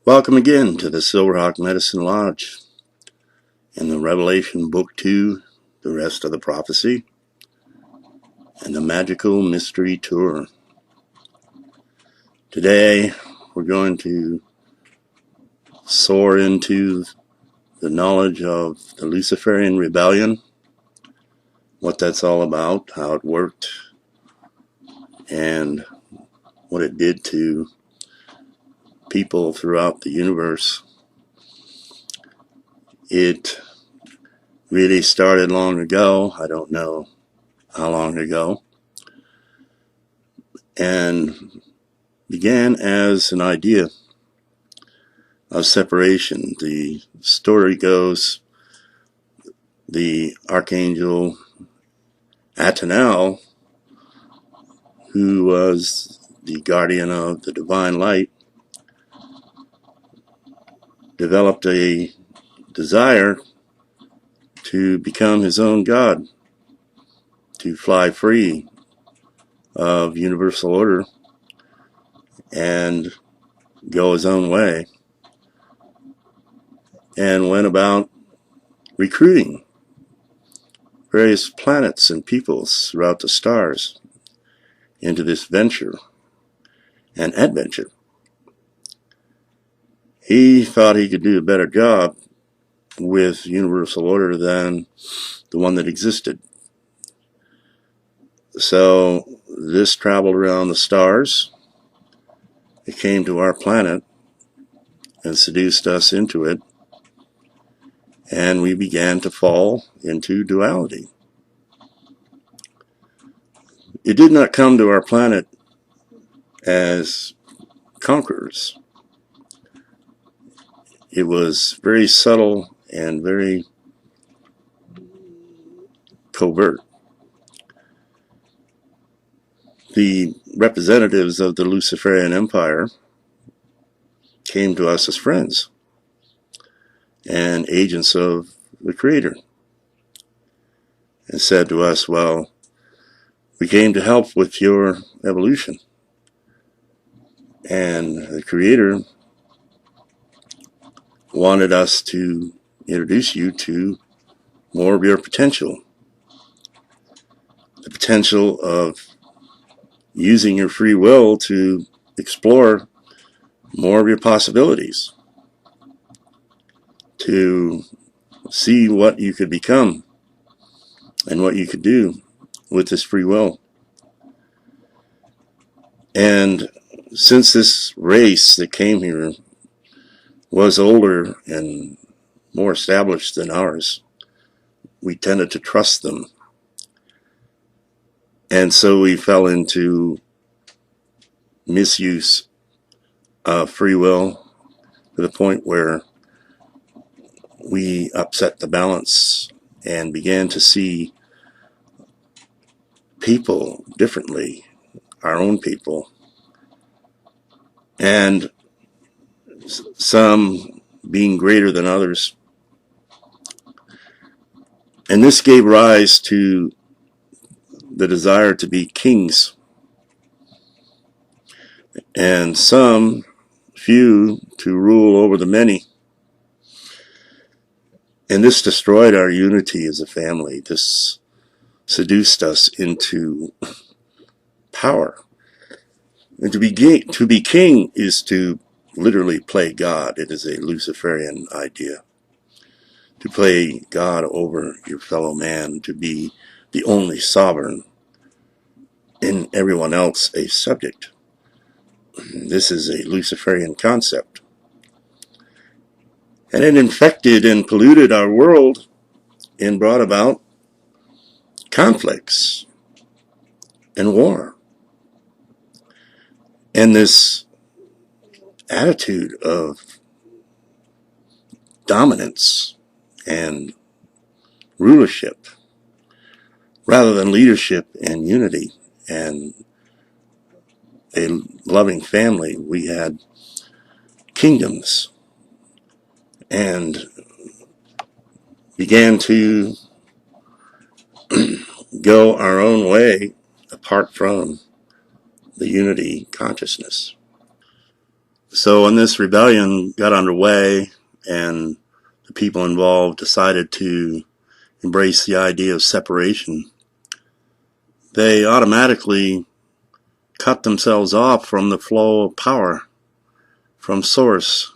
Welcome again to the Silverhawk Medicine Lodge in the Revelation Book 2, the rest of the prophecy, and the Magical Mystery Tour. Today we're going to soar into the knowledge of the Luciferian Rebellion, what that's all about, how it worked, and what it did to people throughout the universe. It really started long ago. I don't know how long ago, and began as an idea of separation. The story goes the Archangel Atenal, who was the guardian of the divine light, developed a desire to become his own god, to fly free of universal order and go his own way, and went about recruiting various planets and peoples throughout the stars into this venture and adventure. He thought he could do a better job with universal order than the one that existed. So this traveled around the stars. It came to our planet and seduced us into it, and we began to fall into duality. It did not come to our planet as conquerors. It was very subtle and very covert. The representatives of the Luciferian Empire came to us as friends and agents of the Creator, and said to us, well, we came to help with your evolution. And the Creator wanted us to introduce you to more of your potential. The potential of using your free will to explore more of your possibilities, to see what you could become and what you could do with this free will. And since this race that came here was older and more established than ours, we tended to trust them. And so we fell into misuse of free will to the point where we upset the balance and began to see people differently, our own people, and some being greater than others. And this gave rise to the desire to be kings, and some few to rule over the many. And this destroyed our unity as a family. This seduced us into power. And to be king is to literally play God. It is a Luciferian idea. To play God over your fellow man, to be the only sovereign, and everyone else a subject. This is a Luciferian concept. And it infected and polluted our world and brought about conflicts and war. And this attitude of dominance and rulership rather than leadership and unity and a loving family. We had kingdoms and began to go our own way apart from the unity consciousness. So when this rebellion got underway and the people involved decided to embrace the idea of separation, they automatically cut themselves off from the flow of power from source.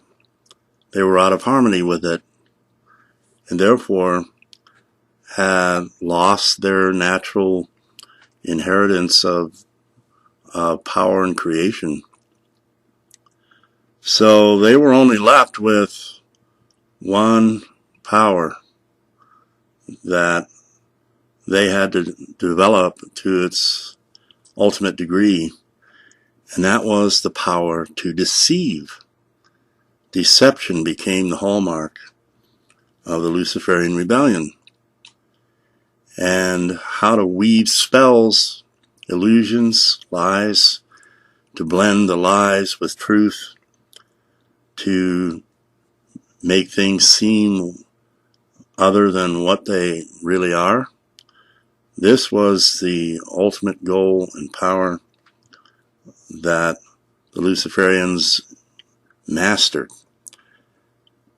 They were out of harmony with it, and therefore had lost their natural inheritance of power and creation. So they were only left with one power that they had to develop to its ultimate degree, and that was the power to deceive. Deception became the hallmark of the Luciferian Rebellion. And how to weave spells, illusions, lies, to blend the lies with truth, to make things seem other than what they really are. This was the ultimate goal and power that the Luciferians mastered.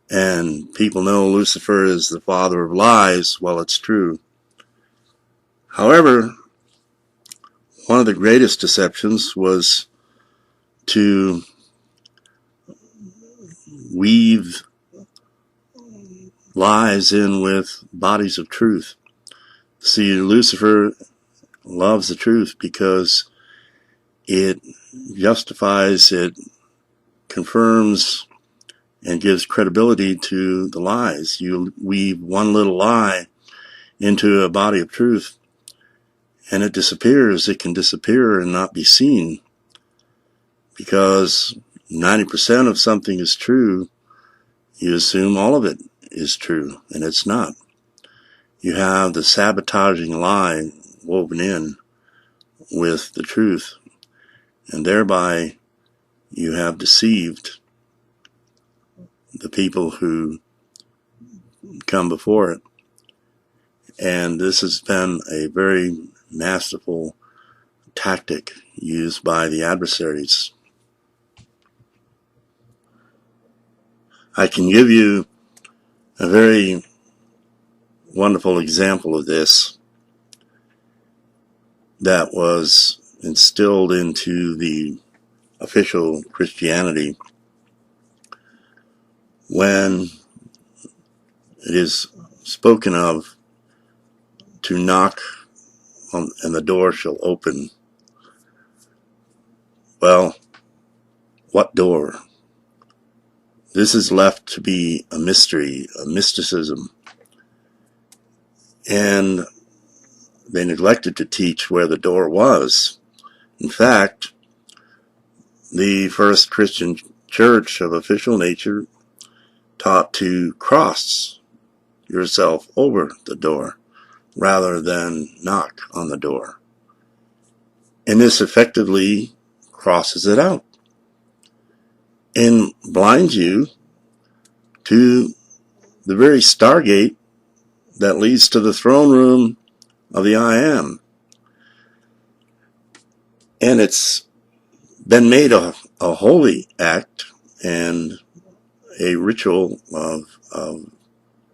And people know Lucifer is the father of lies. Well, it's true. However, one of the greatest deceptions was to weave lies in with bodies of truth. See, Lucifer loves the truth because it justifies, it confirms, and gives credibility to the lies. You weave one little lie into a body of truth, and it disappears. It can disappear and not be seen, because 90% of something is true. You assume all of it is true, and it's not. You have the sabotaging lie woven in with the truth, and thereby you have deceived the people who come before it. And this has been a very masterful tactic used by the adversaries. I can give you a very wonderful example of this that was instilled into the official Christianity when it is spoken of to knock on, and the door shall open. Well, what door? This is left to be a mystery, a mysticism. And they neglected to teach where the door was. In fact, the first Christian church of official nature taught to cross yourself over the door rather than knock on the door. And this effectively crosses it out and blinds you to the very stargate that leads to the throne room of the I Am. And it's been made a holy act and a ritual of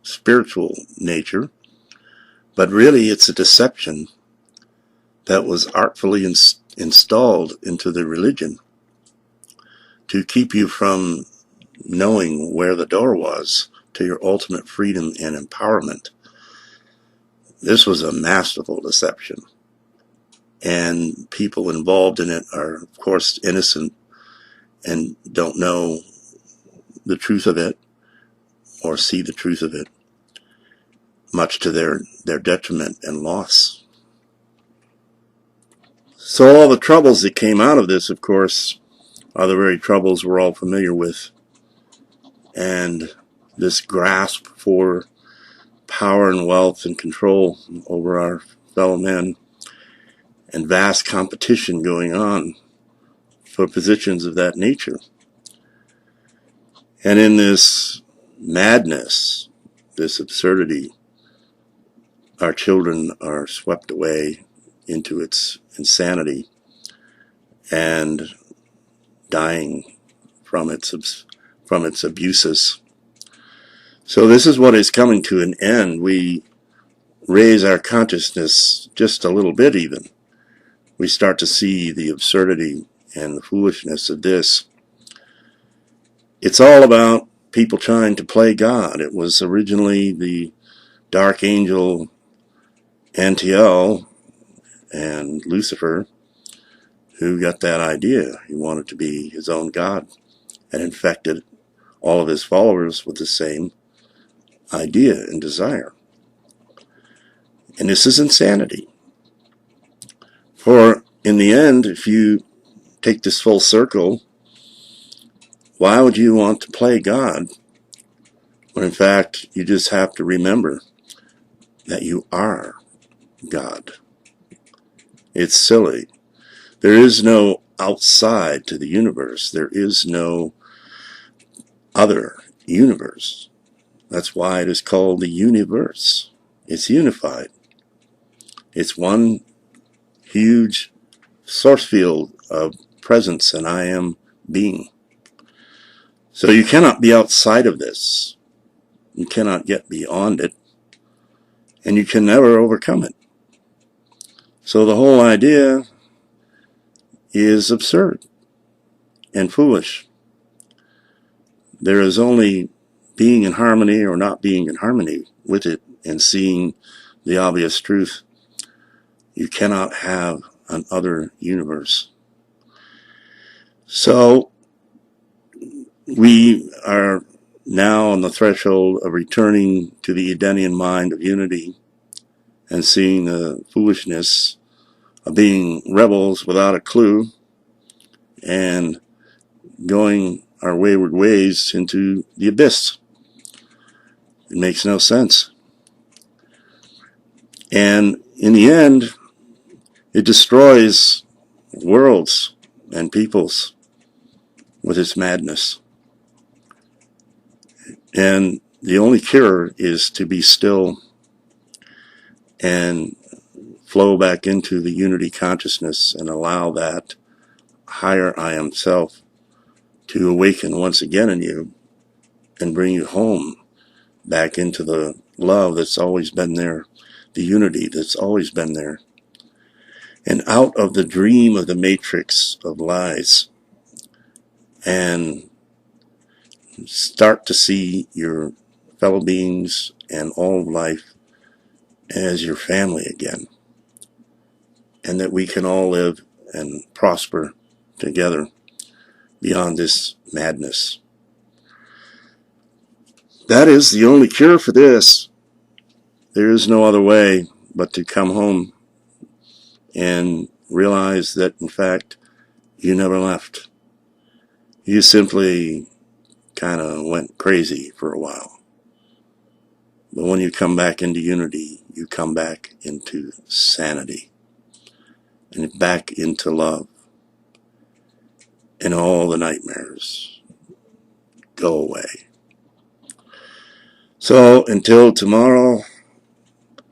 spiritual nature, but really it's a deception that was artfully installed into the religion to keep you from knowing where the door was to your ultimate freedom and empowerment. This was a masterful deception, and people involved in it are, of course, innocent and don't know the truth of it or see the truth of it, much to their detriment and loss. So all the troubles that came out of this, of course, are the very troubles we're all familiar with. And this grasp for power and wealth and control over our fellow men, and vast competition going on for positions of that nature. And in this madness, this absurdity, our children are swept away into its insanity and dying from its abuses. So this is what is coming to an end. We raise our consciousness just a little bit even. We start to see the absurdity and the foolishness of this. It's all about people trying to play God. It was originally the dark angel Antiel and Lucifer who got that idea. He wanted to be his own God and infected all of his followers with the same idea and desire. And this is insanity. For in the end, if you take this full circle, why would you want to play God when in fact you just have to remember that you are God? It's silly. There is no outside to the universe. There is no other universe. That's why it is called the universe. It's unified. It's one huge source field of presence and I am being. So you cannot be outside of this. You cannot get beyond it. And you can never overcome it. So the whole idea is absurd and foolish. There is only being in harmony or not being in harmony with it and seeing the obvious truth. You cannot have an other universe. So we are now on the threshold of returning to the Edenian mind of unity and seeing the foolishness of being rebels without a clue and going our wayward ways into the abyss. It makes no sense. And in the end, it destroys worlds and peoples with its madness. And the only cure is to be still and flow back into the unity consciousness and allow that higher I am self to awaken once again in you and bring you home back into the love that's always been there, the unity that's always been there, and out of the dream of the matrix of lies, and start to see your fellow beings and all of life as your family again, and that we can all live and prosper together beyond this madness. That is the only cure for this. There is no other way but to come home and realize that, in fact, you never left. You simply kind of went crazy for a while. But when you come back into unity, you come back into sanity and back into love. And all the nightmares go away. So until tomorrow,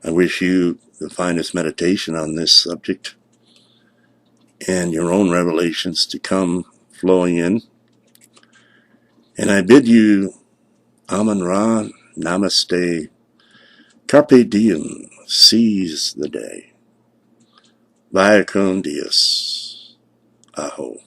I wish you the finest meditation on this subject and your own revelations to come flowing in. And I bid you Amun Ra, Namaste, Carpe Diem, seize the day. Vaya con Dios. Aho.